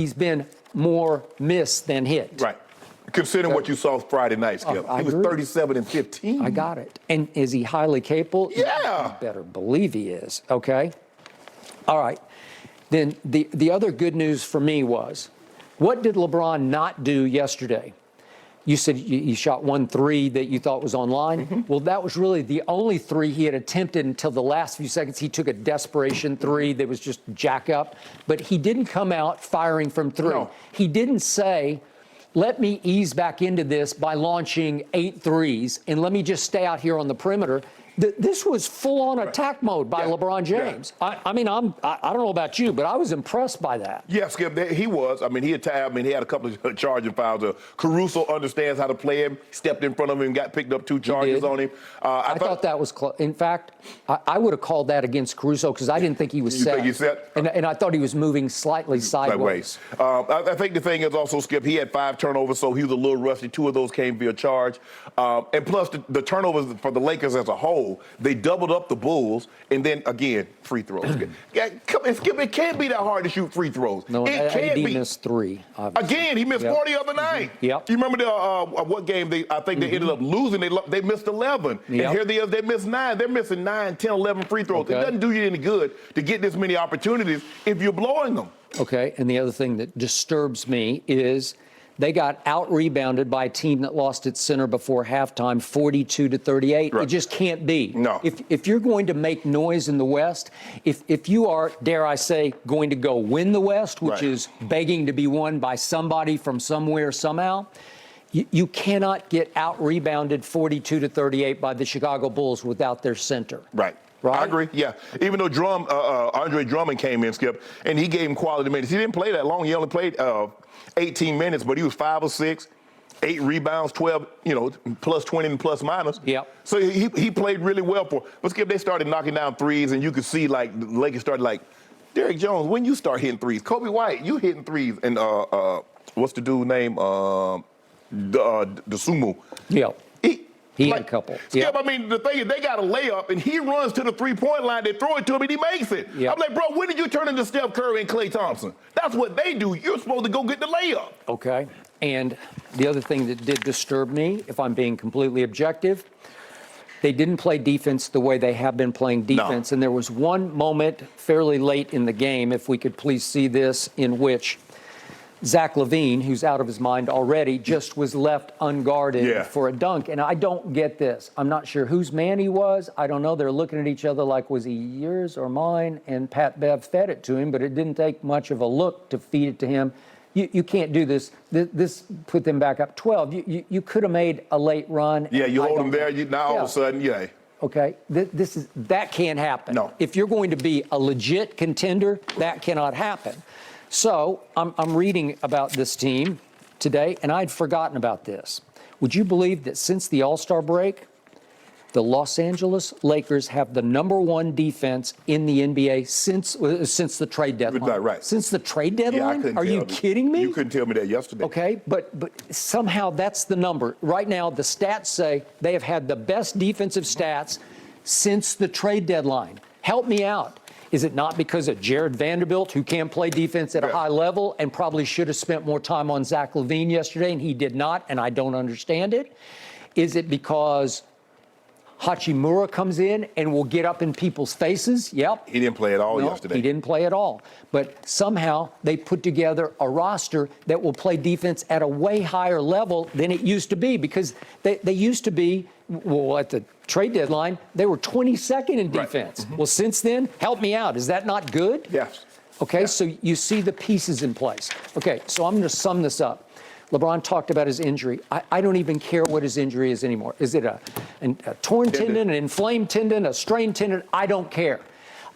he's been more miss than hit. Right. Considering what you saw Friday night, Skip. He was 37 and 15. I got it. And is he highly capable? Yeah. You better believe he is, okay? All right. Then the other good news for me was, what did LeBron not do yesterday? You said you shot 1 3 that you thought was online. Mm-hmm. Well, that was really the only 3 he had attempted until the last few seconds. He took a desperation 3 that was just jack up. But he didn't come out firing from 3. No. He didn't say, let me ease back into this by launching 8 threes and let me just stay out here on the perimeter. This was full-on attack mode by LeBron James. Yeah. I mean, I don't know about you, but I was impressed by that. Yeah, Skip, he was. I mean, he had a couple of charging fouls. Caruso understands how to play him. Stepped in front of him and got picked up 2 charges on him. I thought that was close. In fact, I would have called that against Caruso because I didn't think he was set. Think he's set? And I thought he was moving slightly sideways. I think the thing is also, Skip, he had 5 turnovers, so he was a little rusty. 2 of those came via charge. And plus, the turnovers for the Lakers as a whole, they doubled up the Bulls, and then, again, free throws. Skip, it can't be that hard to shoot free throws. No, it can't be. He missed 3, obviously. Again, he missed 40 the other night. Yep. You remember what game I think they ended up losing? They missed 11. Yep. And here they missed 9. They're missing 9, 10, 11 free throws. Okay. It doesn't do you any good to get this many opportunities if you're blowing them. Okay, and the other thing that disturbs me is they got out-rebounded by a team that lost its center before halftime, 42-38. Right. It just can't be. No. If you're going to make noise in the West, if you are, dare I say, going to go win the West, which is begging to be won by somebody from somewhere somehow, you cannot get out-rebounded 42-38 by the Chicago Bulls without their center. Right. I agree, yeah. Even though Andre Drummond came in, Skip, and he gave him quality minutes. He didn't play that long. He only played 18 minutes, but he was 5 of 6, 8 rebounds, 12, plus 20 and plus minus. Yep. So he played really well for. But Skip, they started knocking down threes, and you could see the Lakers started Derrick Jones, when you start hitting threes, Kobe White, you hitting threes, and what's the dude's name? The Sumo. Yeah. He had a couple. Skip, I mean, the thing is, they got a layup, and he runs to the three-point line. They throw it to him, and he makes it. Yep. I'm like, bro, when did you turn into Steph Curry and Klay Thompson? That's what they do. You're supposed to go get the layup. Okay. And the other thing that did disturb me, if I'm being completely objective, they didn't play defense the way they have been playing defense. No. And there was one moment fairly late in the game, if we could please see this, in which Zach LaVine, who's out of his mind already, just was left unguarded for a dunk. And I don't get this. I'm not sure whose man he was. I don't know. They're looking at each other like, was he yours or mine? And Pat Bev fed it to him, but it didn't take much of a look to feed it to him. You can't do this. This put them back up 12. You could have made a late run. Yeah, you hold them there. Now all of a sudden, Okay, that can't happen. No. If you're going to be a legit contender, that cannot happen. So I'm reading about this team today, and I'd forgotten about this. Would you believe that since the All-Star break, the Los Angeles Lakers have the #1 defense in the NBA since the trade deadline? Right. Since the trade deadline? Yeah, Are you kidding me? You couldn't tell me that yesterday. Okay, but somehow that's the number. Right now, the stats say they have had the best defensive stats since the trade deadline. Help me out. Is it not because of Jared Vanderbilt, who can play defense at a high level and probably should have spent more time on Zach LaVine yesterday, and he did not, and I don't understand it? Is it because Hachimura comes in and will get up in people's faces? Yep. He didn't play at all yesterday. He didn't play at all. But somehow they put together a roster that will play defense at a way higher level than it used to be, because they used to be, well, at the trade deadline, they were 22nd in defense. Well, since then, help me out. Is that not good? Yes. Okay, so you see the pieces in place. Okay, so I'm going to sum this up. LeBron talked about his injury. I don't even care what his injury is anymore. Is it a torn tendon, an inflamed tendon, a strained tendon? I don't care.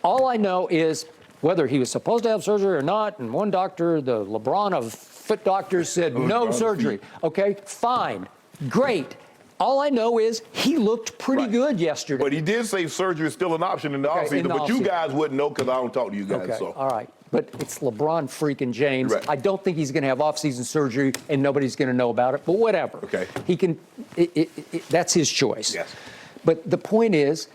All I know is whether he was supposed to have surgery or not, and one doctor, the LeBron of foot doctors, said no surgery. Okay, fine, great. All I know is he looked pretty good yesterday. But he did say surgery is still an option in the offseason, but you guys wouldn't know because I don't talk to you guys. Okay, so. all right. But it's LeBron freaking James. Right. I don't think he's going to have off-season surgery and nobody's going to know about it, but whatever. Okay. He can, that's his choice. Yes. But the point is,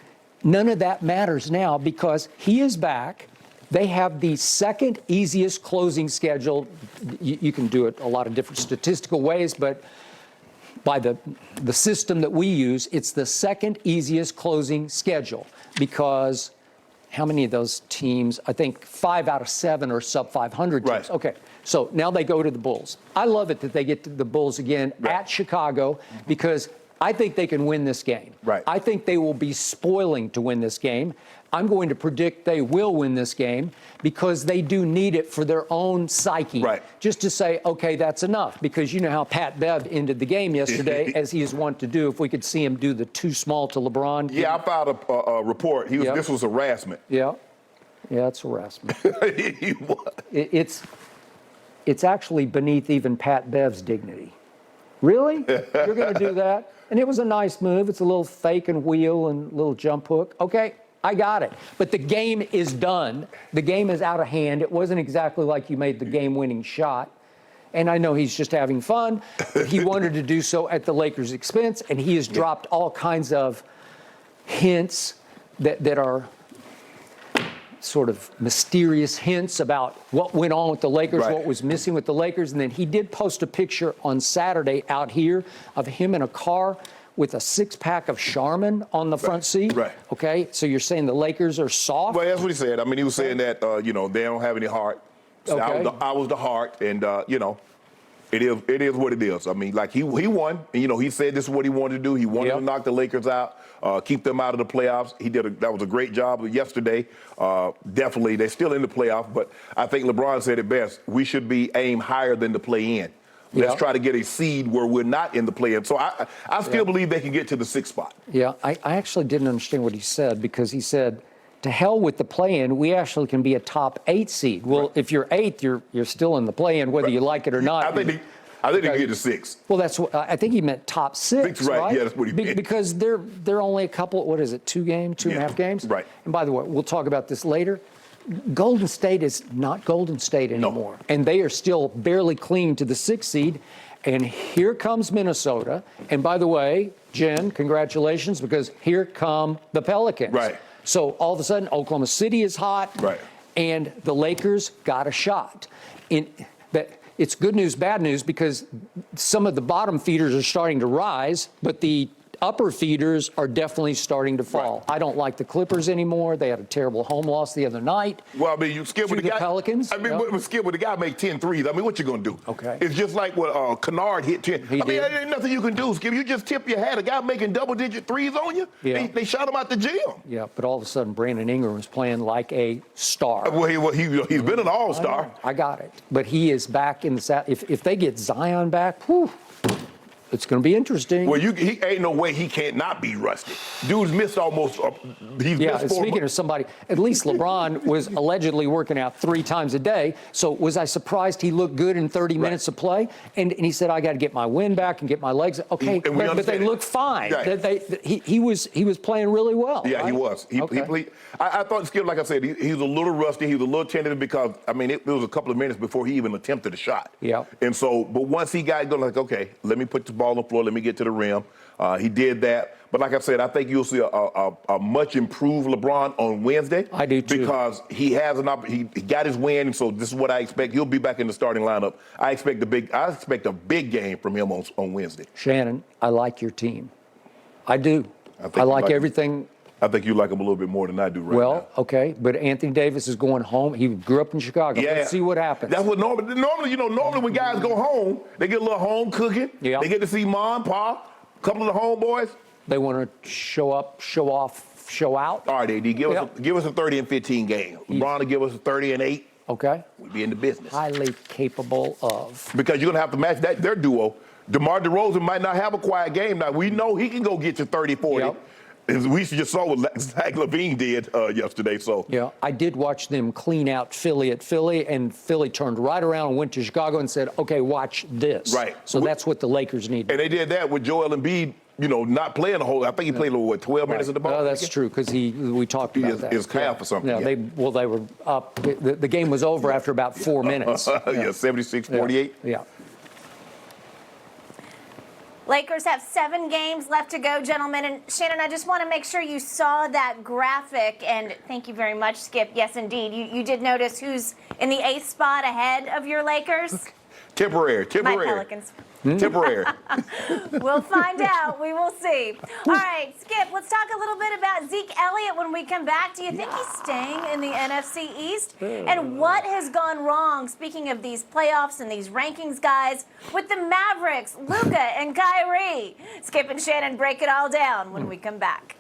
none of that matters now because he is back They have the second easiest closing schedule. You can do it a lot of different statistical ways, but by the system that we use, it's the second easiest closing schedule because how many of those teams? I think 5 out of 7 are sub 500 teams. Right. Okay, so now they go to the Bulls. I love it that they get to the Bulls again at Chicago because I think they can win this game. Right. I think they will be spoiling to win this game. I'm going to predict they will win this game because they do need it for their own psyche. Right. Just to say, okay, that's enough. Because you know how Pat Bev ended the game yesterday, as he is wont to do. If we could see him do the too small to LeBron. Yeah, I filed a report. Yep. This was harassment. Yeah, it's harassment. He was. It's actually beneath even Pat Bev's dignity. Really? You're going to do that? And it was a nice move. It's a little fake and wheel and little jump hook. Okay, I got it. But the game is done. The game is out of hand. It wasn't exactly like you made the game-winning shot. And I know he's just having fun, but he wanted to do so at the Lakers' expense, and he has dropped all kinds of hints that are sort of mysterious hints about what went on with the Lakers, Right. what was missing with the Lakers. And then he did post a picture on Saturday out here of him in a car with a 6-pack of Charmin on the front seat. Right. Okay, so you're saying the Lakers are soft? Well, that's what he said. I mean, he was saying that, they don't have any heart. So Okay. I was the heart, and, it is what it is. I mean, like, he won, and, he said this is what he wanted to do. He wanted to knock the Lakers out, keep them out of the playoffs. That was a great job yesterday. Definitely, they're still in the playoffs, but I think LeBron said it best. We should be aimed higher than the play-in. Let's try to get a seed where we're not in the play-in. So I still believe they can get to the 6th spot. Yeah, I actually didn't understand what he said because he said, to hell with the play-in, we actually can be a top 8 seed. Well, if you're 8th, you're still in the play-in, whether you like it or not. I think they can get to 6. Well, that's what I think he meant top 6, right? Yeah, that's what he meant. Because they're only a couple. What is it? 2 games, 2.5 games. Right. And by the way, we'll talk about this later. Golden State is not Golden State anymore, and they are still barely clinging to the 6th seed. And here comes Minnesota. And by the way, Jen, congratulations, because here come the Pelicans. Right. So all of a sudden, Oklahoma City is hot, Right. and the Lakers got a shot. It's good news, bad news, because some of the bottom feeders are starting to rise, but the upper feeders are definitely starting to fall. Right. I don't like the Clippers anymore. They had a terrible home loss the other night. Well, I mean, you skip with To the the guy. Pelicans? I mean, Yep. skip with the guy make 10 threes. I mean, what you gonna do? Okay. It's just like what Kennard hit 10. He I mean, did. there ain't nothing you can do, Skip. You just tip your hat. A guy making double-digit threes on you. Yeah. They shot him out the gym. Yeah, but all of a sudden, Brandon Ingram is playing like a star. Well, he's been an all-star. I got it. But he is back in the South. If they get Zion back, whew, it's going to be interesting. Well, he ain't no way he can't not be rusty. Dude's missed almost. He's Yeah, missed and 4 speaking of somebody, at least LeBron was allegedly working out 3 times a day. So was I surprised he looked good in 30 minutes of play? And he said, I got to get my wind back and get my legs. Okay, And we but they understand it. look fine. Right. He was playing really well. Yeah, right? he was. Okay. I thought Skip, like I said, he was a little rusty. He was a little tentative because, I mean, it was a couple of minutes before he even attempted a shot. Yeah. And so, but once he got going, like, okay, let me put the ball on the floor. Let me get to the rim. He did that. But like I said, I think you'll see a much improved LeBron on Wednesday. I do too. Because he has he got his win, and so this is what I expect. He'll be back in the starting lineup. I expect a big game from him on Wednesday. Shannon, I like your team. I do. think I you like like everything. I think you like him a little bit more than I do right now. Well, okay, but Anthony Davis is going home. He grew up in Chicago. Yeah. Let's see what happens. That's what normally when guys go home, they get a little home cooking. Yeah. They get to see mom, pa, a couple of the homeboys. They want to show up, show off, show out. All right, AD, give us a 30 and 15 game. LeBron will give us a 30 and 8. Okay. We'll be in the business. Highly capable of. Because you're going to have to match their duo. DeMar DeRozan might not have a quiet game. Now, we know he can go get you 30, 40. Yep. As we just saw what Zach LaVine did yesterday. So Yeah, I did watch them clean out Philly at Philly, and Philly turned right around and went to Chicago and said, okay, watch this. Right. So that's what the Lakers need. And they did that with Joel Embiid, not playing a whole. I think he played 12 minutes of the ball. Oh, that's true, because we talked about that. His calf or something. Yeah, Yeah. they were up. The game was over after about 4 minutes. Yeah, 76-48. Yeah. Lakers have 7 games left to go, gentlemen. And Shannon, I just want to make sure you saw that graphic. And thank you very much, Skip. Yes, indeed. You did notice who's in the 8th spot ahead of your Lakers? Temporary. My Pelicans. Temporary. We'll find out. We will see. All right, Skip, let's talk a little bit about Zeke Elliott when we come back. Do you think he's staying in the NFC East? And what has gone wrong, speaking of these playoffs and these rankings, guys, with the Mavericks, Luka and Kyrie? Skip and Shannon break it all down when we come back.